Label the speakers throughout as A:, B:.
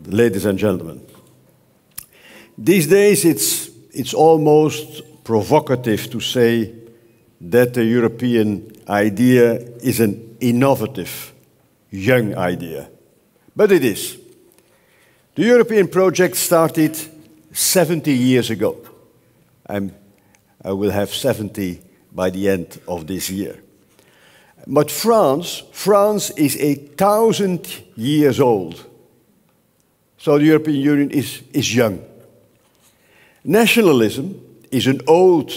A: ladies and gentlemen. These days it's almost provocative to say that the European idea is an innovative, young idea. But it is. The European project started 70 years ago. I will have 70 by the end of this year. But France is 1,000 years old. So the European Union is young. Nationalism is an old,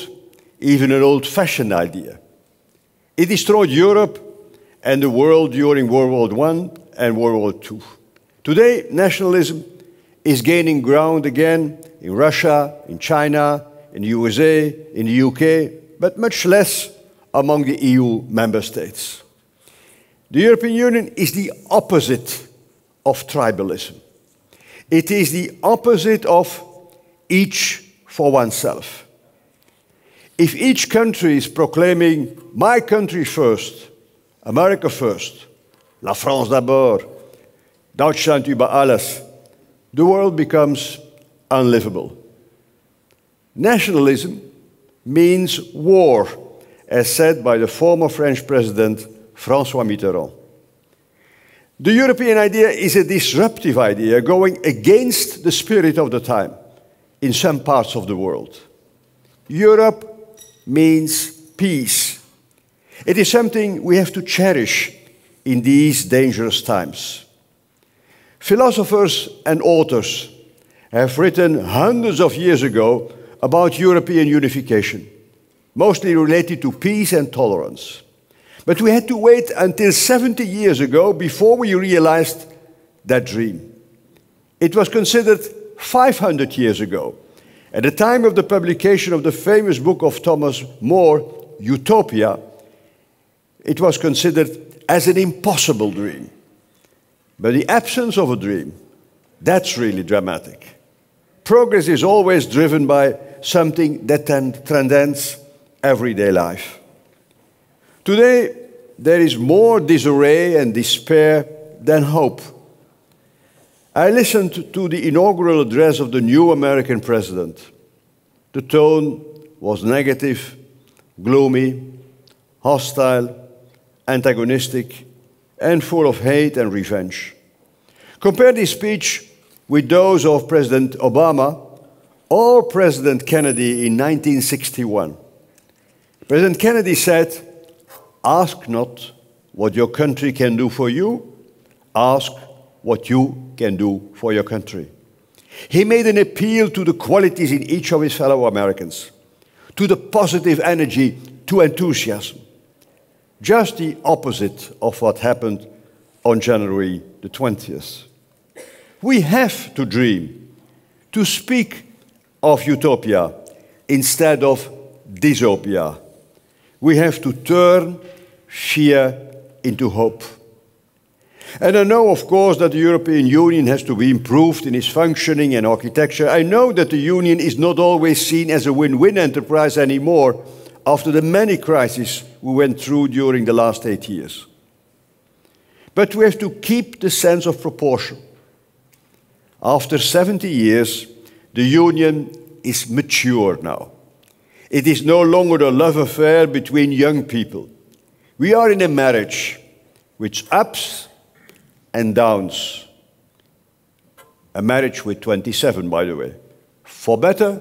A: even an old-fashioned idea. It destroyed Europe and the world during World War I and World War II. Today, nationalism is gaining ground again in Russia, in China, in the USA, in the UK, but much less among the EU member states. The European Union is the opposite of tribalism. It is the opposite of each for oneself. If each country is proclaiming, my country first, America first, la France d'abord, Deutschland über alles, the world becomes unlivable. Nationalism means war, as said by the former French President François Mitterrand. The European idea is a disruptive idea going against the spirit of the time in some parts of the world. Europe means peace. It is something we have to cherish in these dangerous times. Philosophers and authors have written hundreds of years ago about European unification, mostly related to peace and tolerance. But we had to wait until 70 years ago before we realized that dream. It was considered 500 years ago, at the time of the publication of the famous book of Thomas More, Utopia. It was considered as an impossible dream. But the absence of a dream, that's really dramatic. Progress is always driven by something that transcends everyday life. Today, there is more disarray and despair than hope. I listened to the inaugural address of the new American president. The tone was negative, gloomy, hostile, antagonistic, and full of hate and revenge. Compare this speech with those of President Obama or President Kennedy in 1961. President Kennedy said, "Ask not what your country can do for you, ask what you can do for your country." He made an appeal to the qualities in each of his fellow Americans, to the positive energy, to enthusiasm. Just the opposite of what happened on January the 20th. We have to dream, to speak of utopia instead of dystopia. We have to turn fear into hope. And I know, of course, that the European Union has to be improved in its functioning and architecture. I know that the Union is not always seen as a win-win enterprise anymore after the many crises we went through during the last 8 years. But we have to keep the sense of proportion. After 70 years, the Union is mature now. It is no longer a love affair between young people. We are in a marriage with ups and downs. A marriage with 27, by the way, for better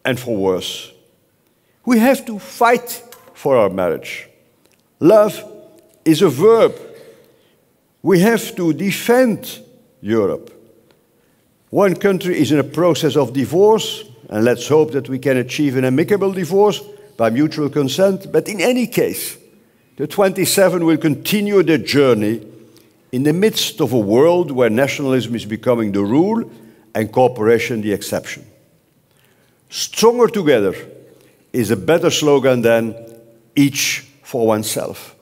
A: and for worse. We have to fight for our marriage. Love is a verb. We have to defend Europe. One country is in a process of divorce, and let's hope that we can achieve an amicable divorce by mutual consent. But in any case, the 27 will continue their journey in the midst of a world where nationalism is becoming the rule and cooperation the exception. Stronger together is a better slogan than each for oneself.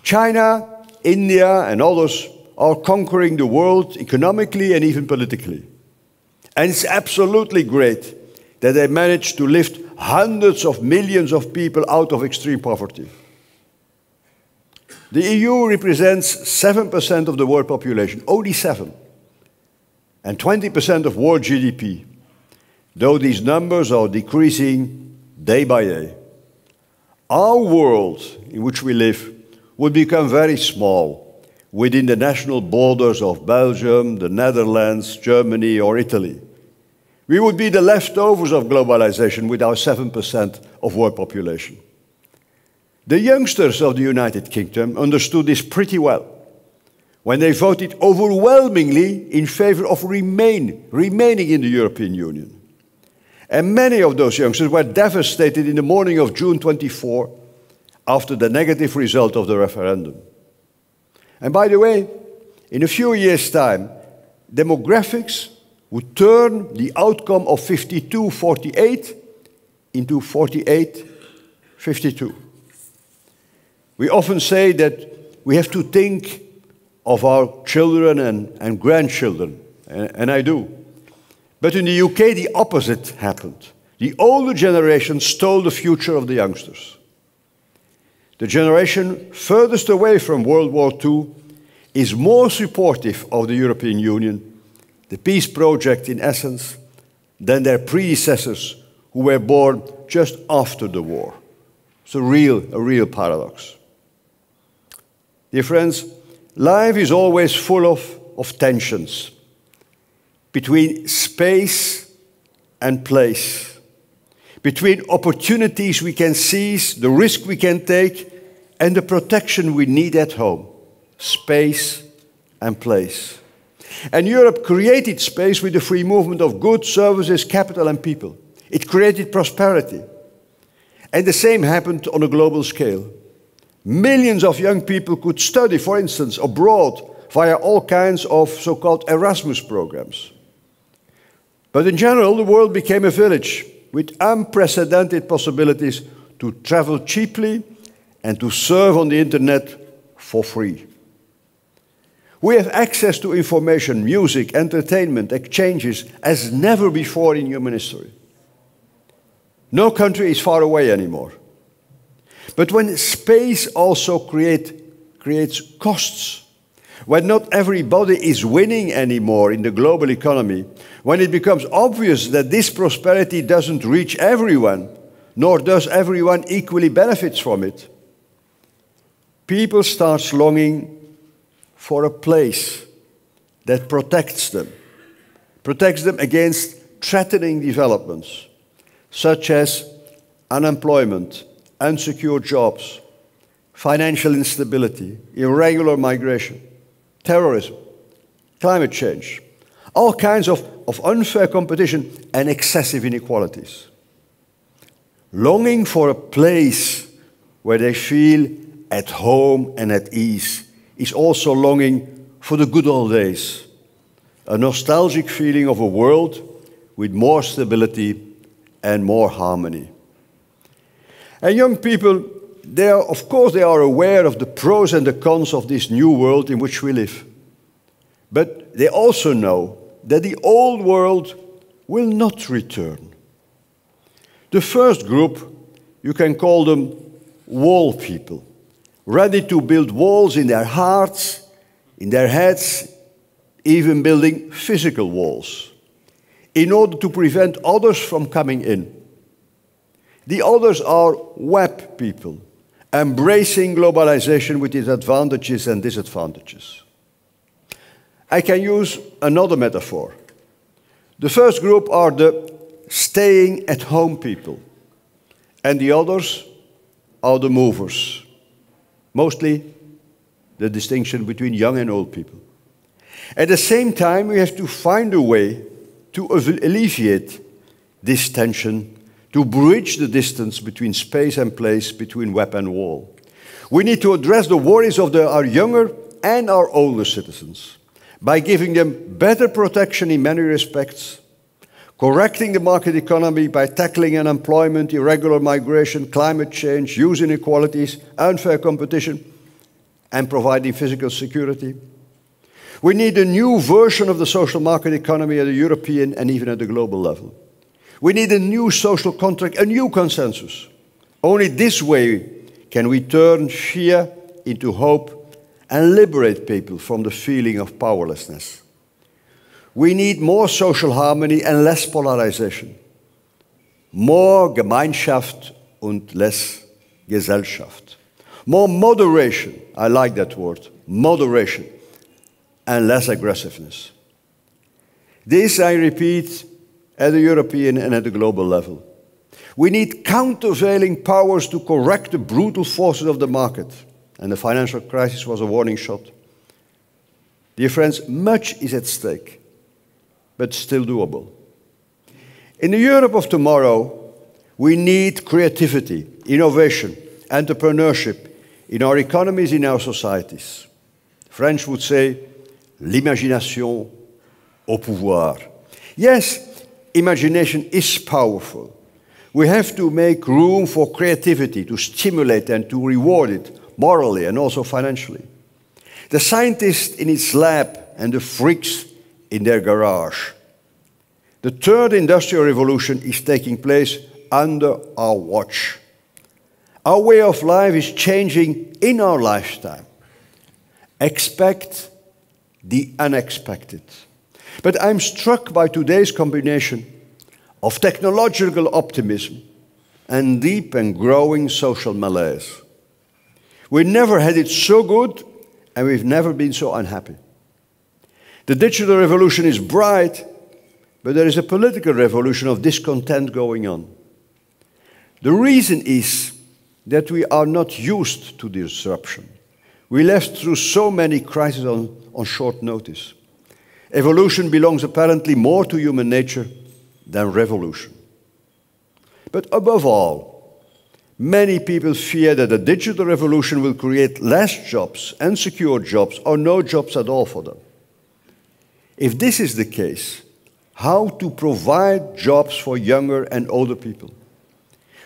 A: China, India, and others are conquering the world economically and even politically. And it's absolutely great that they managed to lift hundreds of millions of people out of extreme poverty. The EU represents 7% of the world population, only 7, and 20% of world GDP, though these numbers are decreasing day by day. Our world in which we live would become very small within the national borders of Belgium, the Netherlands, Germany, or Italy. We would be the leftovers of globalization with our 7% of world population. The youngsters of the United Kingdom understood this pretty well when they voted overwhelmingly in favor of remaining in the European Union. And many of those youngsters were devastated in the morning of June 24 after the negative result of the referendum. And by the way, in a few years' time, demographics would turn the outcome of 52-48 into 48-52. We often say that we have to think of our children and grandchildren, and I do. But in the UK, the opposite happened. The older generation stole the future of the youngsters. The generation furthest away from World War II is more supportive of the European Union, the peace project in essence, than their predecessors who were born just after the war. It's a real paradox. Dear friends, life is always full of tensions between space and place, between opportunities we can seize, the risk we can take, and the protection we need at home, space and place. And Europe created space with the free movement of goods, services, capital, and people. It created prosperity. And the same happened on a global scale. Millions of young people could study, for instance, abroad via all kinds of so-called Erasmus programs. But in general, the world became a village with unprecedented possibilities to travel cheaply and to serve on the internet for free. We have access to information, music, entertainment, exchanges as never before in human history. No country is far away anymore. But when space also creates costs, when not everybody is winning anymore in the global economy, when it becomes obvious that this prosperity doesn't reach everyone, nor does everyone equally benefit from it, people start longing for a place that protects them against threatening developments, such as unemployment, unsecure jobs, financial instability, irregular migration, terrorism, climate change, all kinds of unfair competition and excessive inequalities. Longing for a place where they feel at home and at ease is also longing for the good old days, a nostalgic feeling of a world with more stability and more harmony. And young people, of course they are aware of the pros and the cons of this new world in which we live. But they also know that the old world will not return. The first group, you can call them wall people, ready to build walls in their hearts, in their heads, even building physical walls, in order to prevent others from coming in. The others are web people, embracing globalization with its advantages and disadvantages. I can use another metaphor. The first group are the staying at home people, and the others are the movers. Mostly the distinction between young and old people. At the same time, we have to find a way to alleviate this tension, to bridge the distance between space and place, between web and wall. We need to address the worries of our younger and our older citizens by giving them better protection in many respects, correcting the market economy by tackling unemployment, irregular migration, climate change, youth inequalities, unfair competition, and providing physical security. We need a new version of the social market economy at a European and even at the global level. We need a new social contract, a new consensus. Only this way can we turn fear into hope and liberate people from the feeling of powerlessness. We need more social harmony and less polarization. More Gemeinschaft und less Gesellschaft. More moderation, I like that word, moderation, and less aggressiveness. This, I repeat, at the European and at the global level. We need countervailing powers to correct the brutal forces of the market. And the financial crisis was a warning shot. Dear friends, much is at stake, but still doable. In the Europe of tomorrow, we need creativity, innovation, entrepreneurship in our economies, in our societies. French would say, l'imagination au pouvoir. Yes, imagination is powerful. We have to make room for creativity, to stimulate and to reward it morally and also financially. The scientist in his lab and the freaks in their garage. The third industrial revolution is taking place under our watch. Our way of life is changing in our lifetime. Expect the unexpected. But I'm struck by today's combination of technological optimism and deep and growing social malaise. We never had it so good, and we've never been so unhappy. The digital revolution is bright, but there is a political revolution of discontent going on. The reason is that we are not used to disruption. We lived through so many crises on short notice. Evolution belongs apparently more to human nature than revolution. But above all, many people fear that the digital revolution will create less jobs, insecure jobs, or no jobs at all for them. If this is the case, how to provide jobs for younger and older people?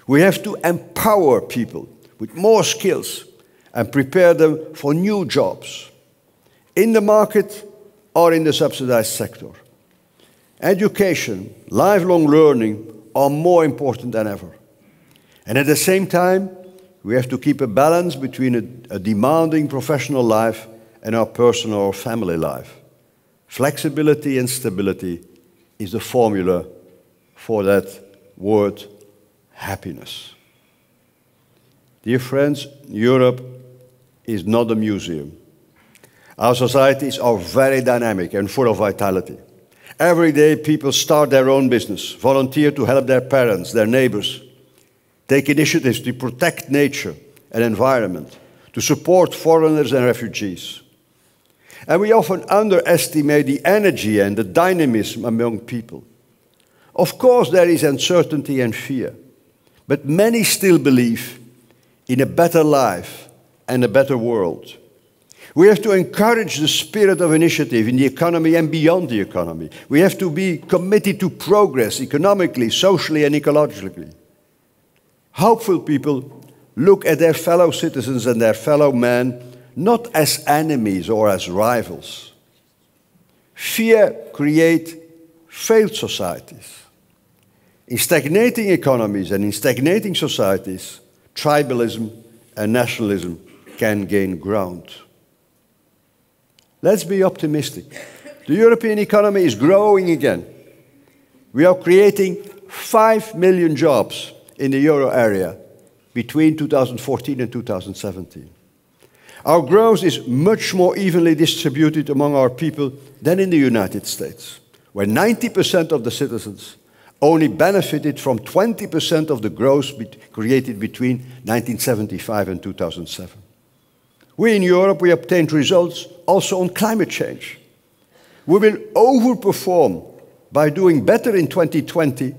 A: We have to empower people with more skills and prepare them for new jobs in the market or in the subsidized sector. Education, lifelong learning are more important than ever. And at the same time, we have to keep a balance between a demanding professional life and our personal or family life. Flexibility and stability is the formula for that word, happiness. Dear friends, Europe is not a museum. Our societies are very dynamic and full of vitality. Every day people start their own business, volunteer to help their parents, their neighbors, take initiatives to protect nature and environment, to support foreigners and refugees. And we often underestimate the energy and the dynamism among people. Of course, there is uncertainty and fear, but many still believe in a better life and a better world. We have to encourage the spirit of initiative in the economy and beyond the economy. We have to be committed to progress economically, socially, and ecologically. Hopeful people look at their fellow citizens and their fellow men not as enemies or as rivals. Fear creates failed societies. In stagnating economies and in stagnating societies, tribalism and nationalism can gain ground. Let's be optimistic. The European economy is growing again. We are creating 5 million jobs in the euro area between 2014 and 2017. Our growth is much more evenly distributed among our people than in the United States, where 90% of the citizens only benefited from 20% of the growth created between 1975 and 2007. We in Europe, we obtained results also on climate change. We will overperform by doing better in 2020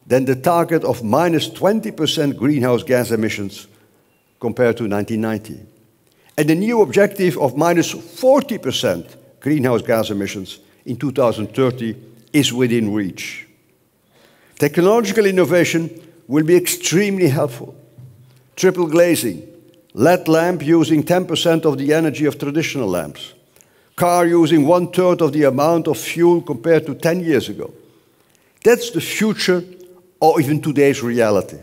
A: than the target of minus 20% greenhouse gas emissions compared to 1990. And the new objective of minus 40% greenhouse gas emissions in 2030 is within reach. Technological innovation will be extremely helpful. Triple glazing, LED lamp using 10% of the energy of traditional lamps, car using 1/3 of the amount of fuel compared to 10 years ago. That's the future or even today's reality.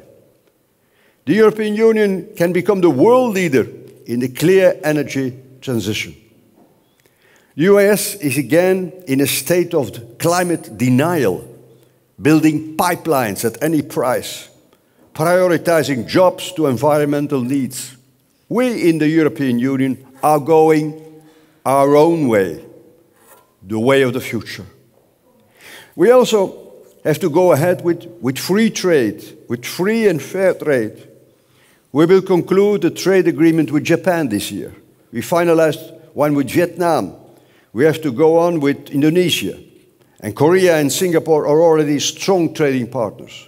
A: The European Union can become the world leader in the clear energy transition. The US is again in a state of climate denial, building pipelines at any price, prioritizing jobs to environmental needs. We in the European Union are going our own way, the way of the future. We also have to go ahead with free trade, with free and fair trade. We will conclude a trade agreement with Japan this year. We finalized one with Vietnam. We have to go on with Indonesia. And Korea and Singapore are already strong trading partners.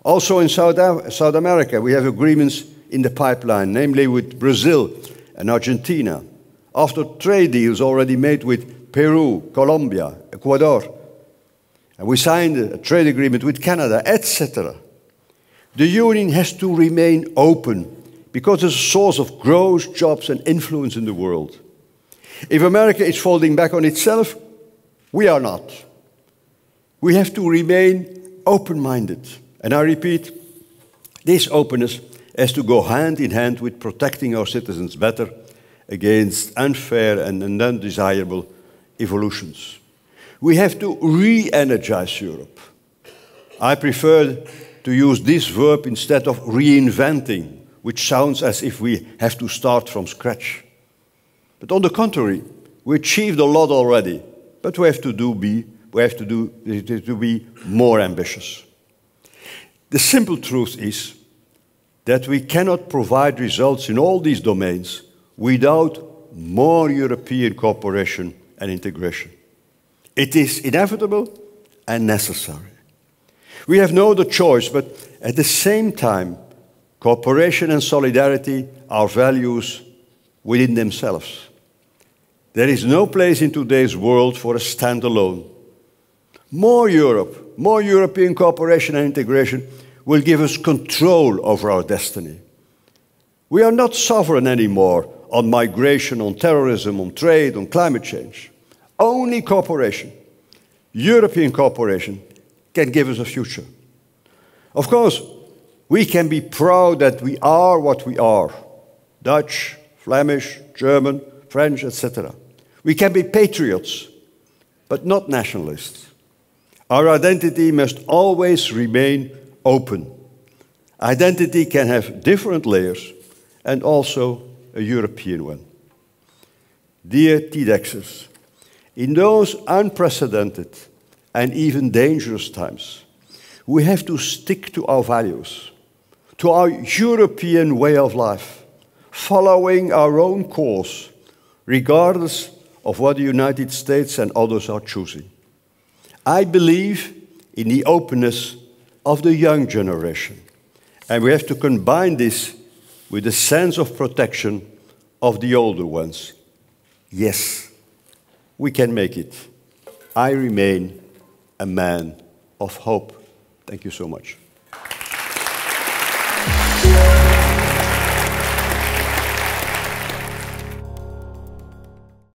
A: Also in South America, we have agreements in the pipeline, namely with Brazil and Argentina. After trade deals already made with Peru, Colombia, Ecuador. And we signed a trade agreement with Canada, etc. The Union has to remain open because it's a source of growth, jobs and influence in the world. If America is falling back on itself, we are not. We have to remain open-minded. And I repeat, this openness has to go hand in hand with protecting our citizens better against unfair and undesirable evolutions. We have to re-energize Europe. I prefer to use this verb instead of reinventing, which sounds as if we have to start from scratch. But on the contrary, we achieved a lot already, but we have to be more ambitious. The simple truth is that we cannot provide results in all these domains without more European cooperation and integration. It is inevitable and necessary. We have no other choice, but at the same time, cooperation and solidarity are values within themselves. There is no place in today's world for a standalone. More Europe, more European cooperation and integration will give us control over our destiny. We are not sovereign anymore on migration, on terrorism, on trade, on climate change. Only cooperation, European cooperation, can give us a future. Of course, we can be proud that we are what we are. Dutch, Flemish, German, French, etc. We can be patriots, but not nationalists. Our identity must always remain open. Identity can have different layers and also a European one. Dear TEDxers, in those unprecedented and even dangerous times, we have to stick to our values, to our European way of life, following our own course, regardless of what the United States and others are choosing. I believe in the openness of the young generation, and we have to combine this with a sense of protection of the older ones. Yes, we can make it. I remain a man of hope. Thank you so much.